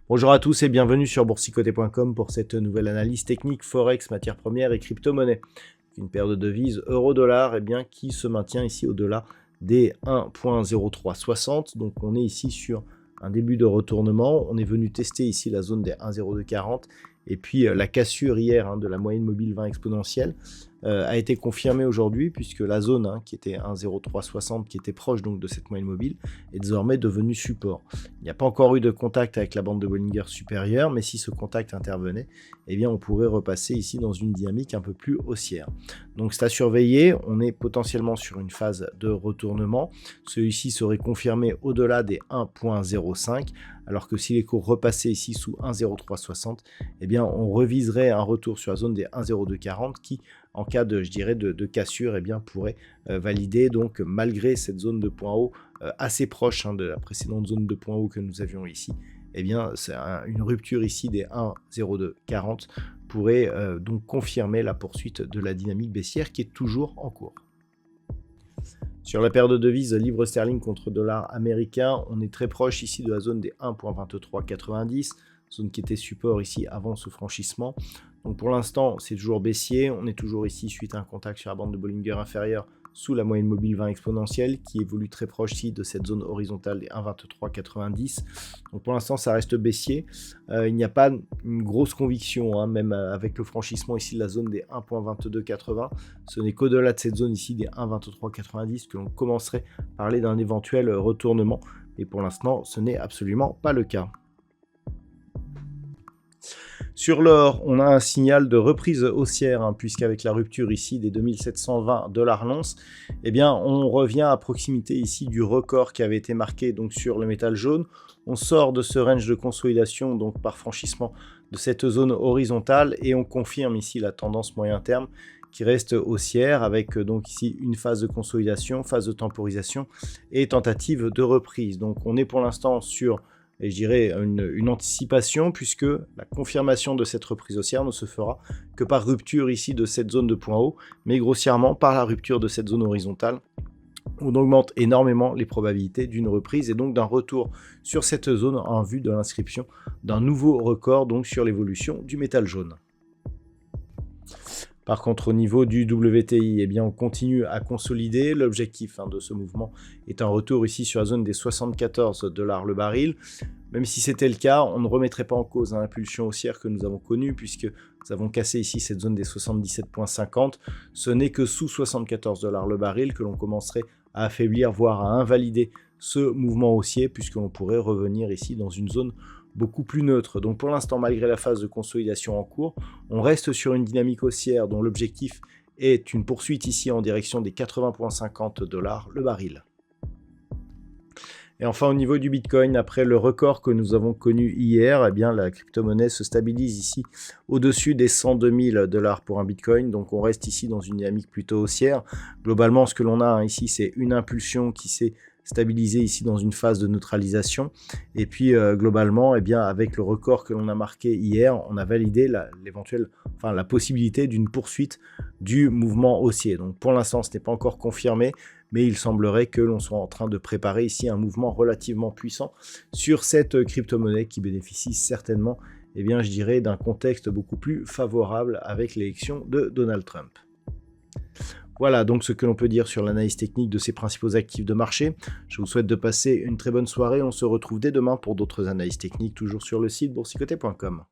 Bonjour à tous et bienvenue sur boursicoté.com pour cette nouvelle analyse technique Forex, matières premières et crypto-monnaies. Une paire de devises euro-dollar qui se maintient ici au-delà des 1.0360. Donc on est ici sur un début de retournement. On est venu tester ici la zone des 1.0240 et puis la cassure hier de la moyenne mobile 20 exponentielle a été confirmée aujourd'hui puisque la zone qui était 1.0360, qui était proche donc de cette moyenne mobile, est désormais devenue support. Il n'y a pas encore eu de contact avec la bande de Bollinger supérieure, mais si ce contact intervenait, eh bien on pourrait repasser ici dans une dynamique un peu plus haussière. Donc c'est à surveiller, on est potentiellement sur une phase de retournement. Celui-ci serait confirmé au-delà des 1.05, alors que si les cours repassaient ici sous 1.0360, eh bien on reviserait un retour sur la zone des 1.0240 qui, en cas de, de cassure, eh bien, pourrait valider, donc malgré cette zone de point haut assez proche de la précédente zone de point haut que nous avions ici, eh bien, c'est une rupture ici des 1,0240 pourrait donc confirmer la poursuite de la dynamique baissière qui est toujours en cours. Sur la paire de devises livre sterling contre dollar américain, on est très proche ici de la zone des 1.2390, zone qui était support ici avant ce franchissement. Donc pour l'instant, c'est toujours baissier. On est toujours ici suite à un contact sur la bande de Bollinger inférieure sous la moyenne mobile 20 exponentielle qui évolue très proche ici de cette zone horizontale des 1,2390. Donc pour l'instant, ça reste baissier. Il n'y a pas une grosse conviction, même avec le franchissement ici de la zone des 1,2280. Ce n'est qu'au-delà de cette zone ici des 1,2390 que l'on commencerait à parler d'un éventuel retournement. Et pour l'instant, ce n'est absolument pas le cas. Sur l'or, on a un signal de reprise haussière, puisqu'avec la rupture ici des 2720 $ l'once, eh bien, on revient à proximité ici du record qui avait été marqué donc, sur le métal jaune. On sort de ce range de consolidation donc, par franchissement de cette zone horizontale et on confirme ici la tendance moyen terme qui reste haussière avec donc ici une phase de consolidation, phase de temporisation et tentative de reprise. Donc on est pour l'instant sur et je dirais une anticipation puisque la confirmation de cette reprise haussière ne se fera que par rupture ici de cette zone de point haut, mais grossièrement par la rupture de cette zone horizontale. On augmente énormément les probabilités d'une reprise et donc d'un retour sur cette zone en vue de l'inscription d'un nouveau record donc sur l'évolution du métal jaune. Par contre, au niveau du WTI, eh bien, on continue à consolider. L'objectif de ce mouvement est un retour ici sur la zone des 74 $ le baril. Même si c'était le cas, on ne remettrait pas en cause l'impulsion haussière que nous avons connue puisque nous avons cassé ici cette zone des 77,50. Ce n'est que sous 74 $ le baril que l'on commencerait à affaiblir, voire à invalider ce mouvement haussier puisque l'on pourrait revenir ici dans une zone beaucoup plus neutre. Donc pour l'instant, malgré la phase de consolidation en cours, on reste sur une dynamique haussière dont l'objectif est une poursuite ici en direction des 80,50 $ le baril. Et enfin, au niveau du Bitcoin, après le record que nous avons connu hier, eh bien, la crypto-monnaie se stabilise ici au-dessus des 102 000 $ pour un Bitcoin. Donc, on reste ici dans une dynamique plutôt haussière. Globalement, ce que l'on a ici, c'est une impulsion qui s'est stabilisée ici dans une phase de neutralisation. Et puis, globalement, eh bien, avec le record que l'on a marqué hier, on a validé la possibilité d'une poursuite du mouvement haussier. Donc, pour l'instant, ce n'est pas encore confirmé, mais il semblerait que l'on soit en train de préparer ici un mouvement relativement puissant sur cette crypto-monnaie qui bénéficie certainement, eh bien, je dirais, d'un contexte beaucoup plus favorable avec l'élection de Donald Trump. Voilà donc ce que l'on peut dire sur l'analyse technique de ces principaux actifs de marché. Je vous souhaite de passer une très bonne soirée. On se retrouve dès demain pour d'autres analyses techniques, toujours sur le site boursicoté.com.